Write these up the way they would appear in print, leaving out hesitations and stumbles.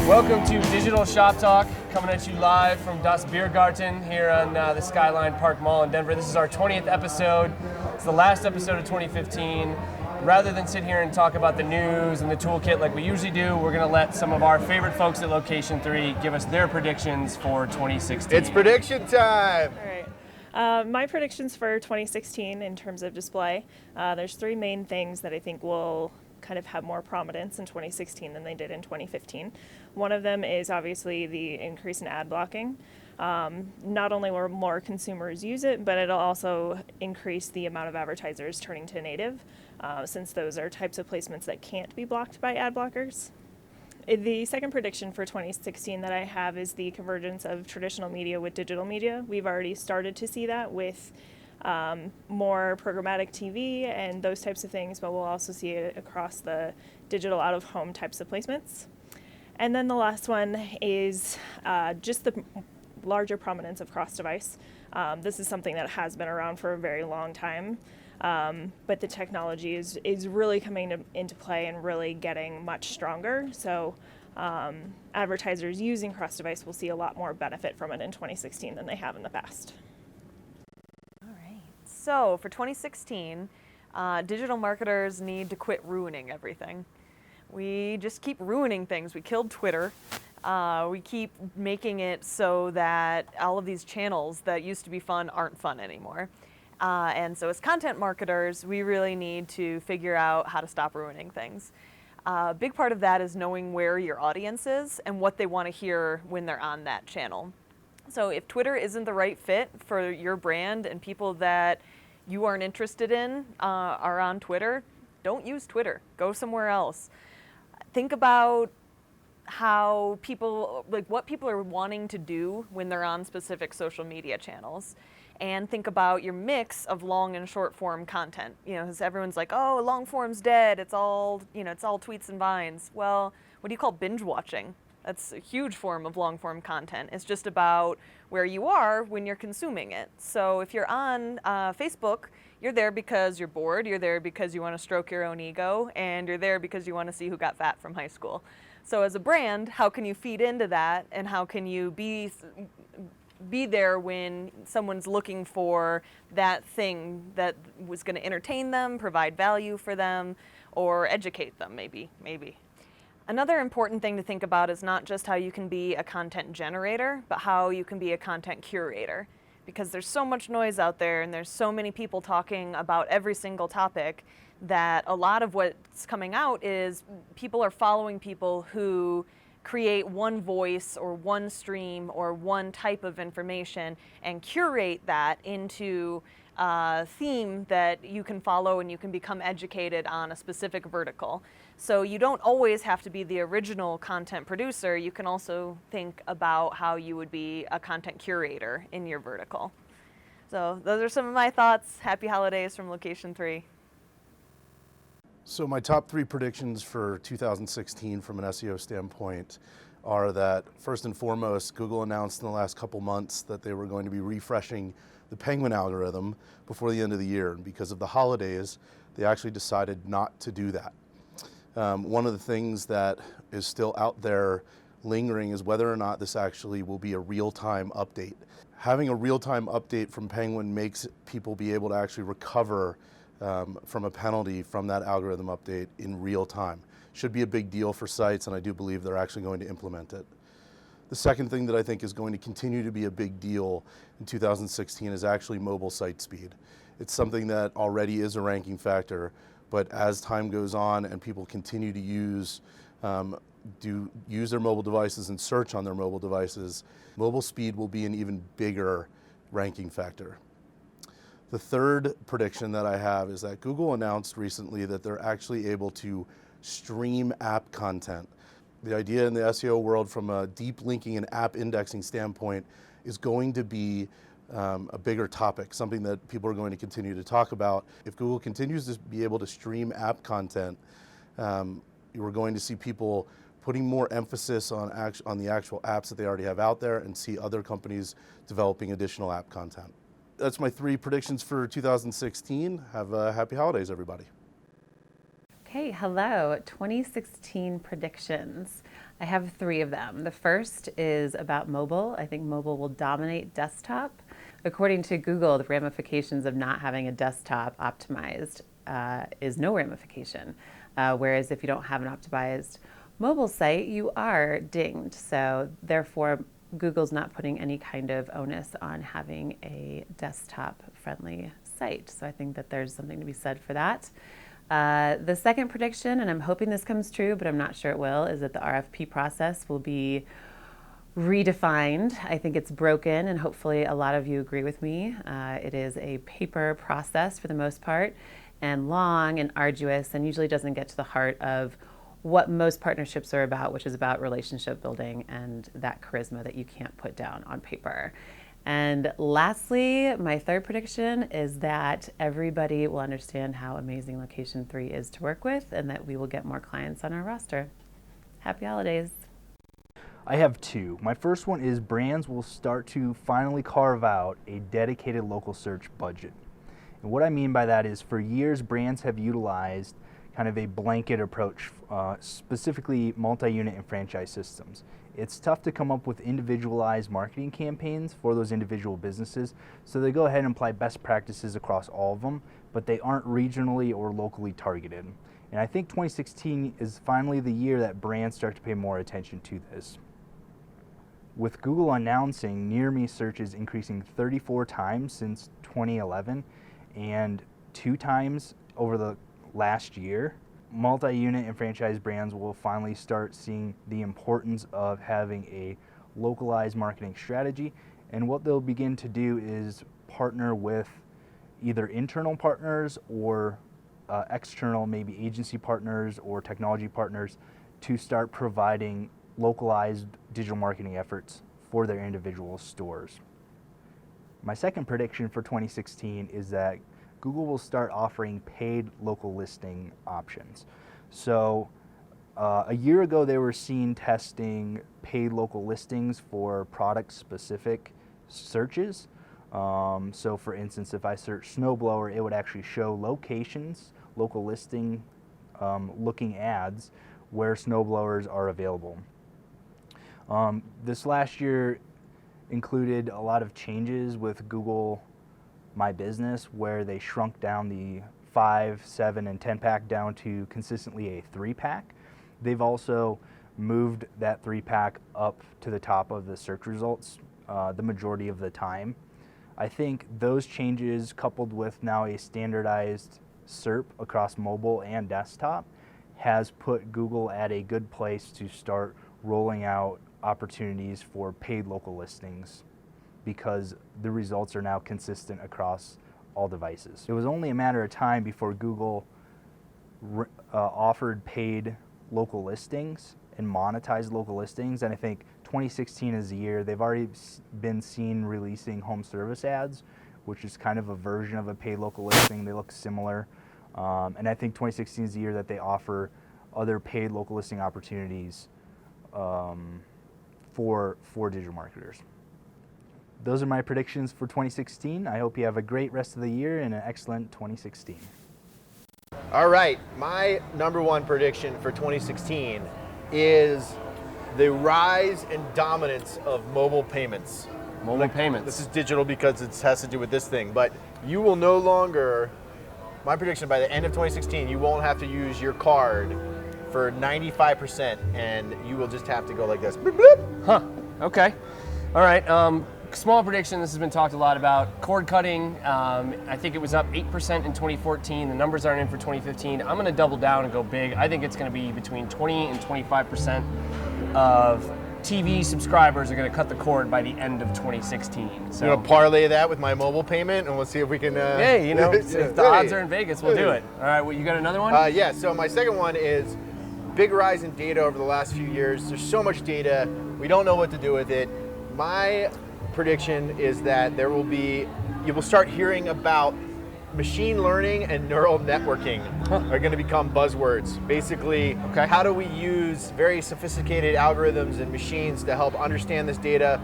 Welcome to Digital Shoptalk, coming at you live from Das Biergarten here on the Skyline Park Mall in Denver. This is our 20th episode. It's the last episode of 2015. Rather than sit here and talk about the news and the toolkit like we usually do, we're going to let some of our favorite folks at Location3 give us their predictions for 2016. It's prediction time! All right. My predictions for 2016 in terms of display, there's three main things that I think will kind of have more prominence in 2016 than they did in 2015. One of them is obviously the increase in ad blocking. Not only will more consumers use it, but it'll also increase the amount of advertisers turning to native, since those are types of placements that can't be blocked by ad blockers. The second prediction for 2016 that I have is the convergence of traditional media with digital media. We've already started to see that with more programmatic TV and those types of things, but we'll also see it across the digital out-of-home types of placements. And then the last one is just the larger prominence of cross-device. This is something that has been around for a very long time, but the technology is really coming into play and really getting much stronger. So advertisers using cross-device will see a lot more benefit from it in 2016 than they have in the past. So for 2016, digital marketers need to quit ruining everything. We just keep ruining things. We killed Twitter. We keep making it so that all of these channels that used to be fun aren't fun anymore. And so as content marketers, we really need to figure out how to stop ruining things. A big part of that is knowing where your audience is and what they want to hear when they're on that channel. So if Twitter isn't the right fit for your brand and people that you aren't interested in are on Twitter, don't use Twitter. Go somewhere else. Think about how people, like what people are wanting to do when they're on specific social media channels. And think about your mix of long and short form content. You know, because everyone's like, oh, long form's dead. It's all, it's all tweets and vines. Well, what do you call binge watching? That's a huge form of long-form content. It's just about where you are when you're consuming it. So if you're on Facebook, you're there because you're bored, you're there because you want to stroke your own ego, and you're there because you want to see who got fat from high school. So as a brand, how can you feed into that, and how can you be there when someone's looking for that thing that was going to entertain them, provide value for them, or educate them, maybe. Another important thing to think about is not just how you can be a content generator, but how you can be a content curator. Because there's so much noise out there and there's so many people talking about every single topic that a lot of what's coming out is people are following people who create one voice or one stream or one type of information and curate that into a theme that you can follow and you can become educated on a specific vertical. So you don't always have to be the original content producer. You can also think about how you would be a content curator in your vertical. So those are some of my thoughts. Happy holidays from Location3. So my top three predictions for 2016 from an SEO standpoint are that, first and foremost, Google announced in the last couple months that they were going to be refreshing the Penguin algorithm before the end of the year. And because of the holidays, they actually decided not to do that. One of the things that is still out there lingering is whether or not this actually will be a real-time update. Having a real-time update from Penguin makes people be able to actually recover from a penalty from that algorithm update in real time. Should be a big deal for sites, and I do believe they're actually going to implement it. The second thing that I think is going to continue to be a big deal in 2016 is actually mobile site speed. It's something that already is a ranking factor, but as time goes on and people continue to use their mobile devices and search on their mobile devices, mobile speed will be an even bigger ranking factor. The third prediction that I have is that Google announced recently that they're actually able to stream app content. The idea in the SEO world from a deep linking and app indexing standpoint is going to be a bigger topic, something that people are going to continue to talk about. If Google continues to be able to stream app content, we're going to see people putting more emphasis on the actual apps that they already have out there and see other companies developing additional app content. That's my three predictions for 2016. Have happy holidays, everybody. Okay, hello. 2016 predictions. I have 3 of them. The first is about mobile. I think mobile will dominate desktop. According to Google, the ramifications of not having a desktop optimized is no ramification. Whereas if you don't have an optimized mobile site, you are dinged. So therefore, Google's not putting any kind of onus on having a desktop-friendly site. So I think that there's something to be said for that. The second prediction, and I'm hoping this comes true, but I'm not sure it will, is that the RFP process will be redefined. I think it's broken, and hopefully a lot of you agree with me. It is a paper process for the most part, and long and arduous, and usually doesn't get to the heart of what most partnerships are about, which is about relationship building and that charisma that you can't put down on paper. And lastly, my third prediction is that everybody will understand how amazing Location3 is to work with, and that we will get more clients on our roster. Happy holidays. I have 2. My first one is brands will start to finally carve out a dedicated local search budget. And what I mean by that is for years, brands have utilized kind of a blanket approach, specifically multi-unit and franchise systems. It's tough to come up with individualized marketing campaigns for those individual businesses, so they go ahead and apply best practices across all of them, but they aren't regionally or locally targeted. And I think 2016 is finally the year that brands start to pay more attention to this. With Google announcing near me searches increasing 34 times since 2011 and 2 times over the last year, multi-unit and franchise brands will finally start seeing the importance of having a localized marketing strategy. And what they'll begin to do is partner with either internal partners or external, maybe agency partners or technology partners, to start providing localized digital marketing efforts for their individual stores. My second prediction for 2016 is that Google will start offering paid local listing options. So a year ago, they were seen testing paid local listings for product-specific searches. So for instance, if I search snowblower, it would actually show locations, local listing looking ads where snowblowers are available. This last year included a lot of changes with Google My Business, where they shrunk down the 5, 7, and 10 pack down to consistently a 3 pack. They've also moved that 3 pack up to the top of the search results the majority of the time. I think those changes, coupled with now a standardized SERP across mobile and desktop, has put Google at a good place to start rolling out opportunities for paid local listings, because the results are now consistent across all devices. It was only a matter of time before Google offered paid local listings and monetized local listings, and I think 2016 is the year. They've already been seen releasing home service ads, which is kind of a version of a paid local listing. They look similar, and I think 2016 is the year that they offer other paid local listing opportunities for digital marketers. Those are my predictions for 2016. I hope you have a great rest of the year and an excellent 2016. All right, my number 1 prediction for 2016 is the rise and dominance of mobile payments. Mobile payments. This is digital because it has to do with this thing, but you will no longer, my prediction, by the end of 2016, you won't have to use your card for 95%, and you will just have to go like this. Bloop, bloop. Huh, okay. All right, small prediction, this has been talked a lot about. Cord cutting, I think it was up 8% in 2014. The numbers aren't in for 2015. I'm gonna double down and go big. I think it's gonna be between 20 and 25% of TV subscribers are gonna cut the cord by the end of 2016. So, I'm gonna parlay that with my mobile payment, and we'll see if we can. hey, you know, if the odds are in Vegas, we'll do it. All right, well, you got another one? Yeah, so my second one is big rise in data over the last few years. There's so much data, we don't know what to do with it. My prediction is that you will start hearing about machine learning and neural networking are going to become buzzwords. Basically, how do we use very sophisticated algorithms and machines to help understand this data,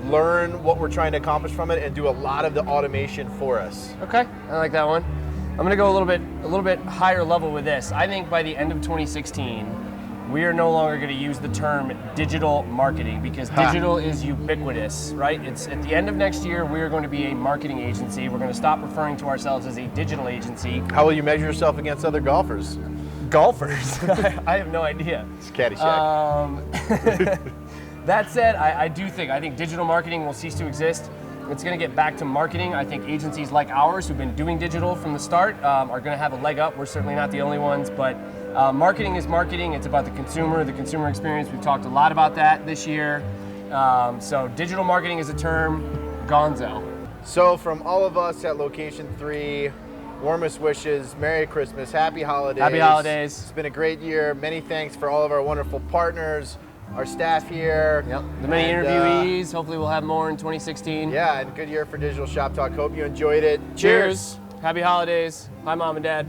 learn what we're trying to accomplish from it, and do a lot of the automation for us. Okay, I like that one. I'm going to go a little bit higher level with this. I think by the end of 2016, we are no longer going to use the term digital marketing because digital is ubiquitous, right? It's at the end of next year, we are going to be a marketing agency. We're going to stop referring to ourselves as a digital agency. How will you measure yourself against other golfers? Golfers? I have no idea. It's Caddyshack. That said, I think digital marketing will cease to exist. It's going to get back to marketing. I think agencies like ours who've been doing digital from the start are going to have a leg up. We're certainly not the only ones, but marketing is marketing. It's about the consumer experience. We've talked a lot about that this year. So digital marketing is a term, gonzo. So from all of us at Location3, warmest wishes, Merry Christmas, Happy Holidays. Happy holidays. It's been a great year. Many thanks for all of our wonderful partners, our staff here. Yep. The many interviewees. Hopefully we'll have more in 2016. Yeah, and good year for Digital Shop Talk. Hope you enjoyed it. Cheers. Happy holidays. Hi, Mom and Dad.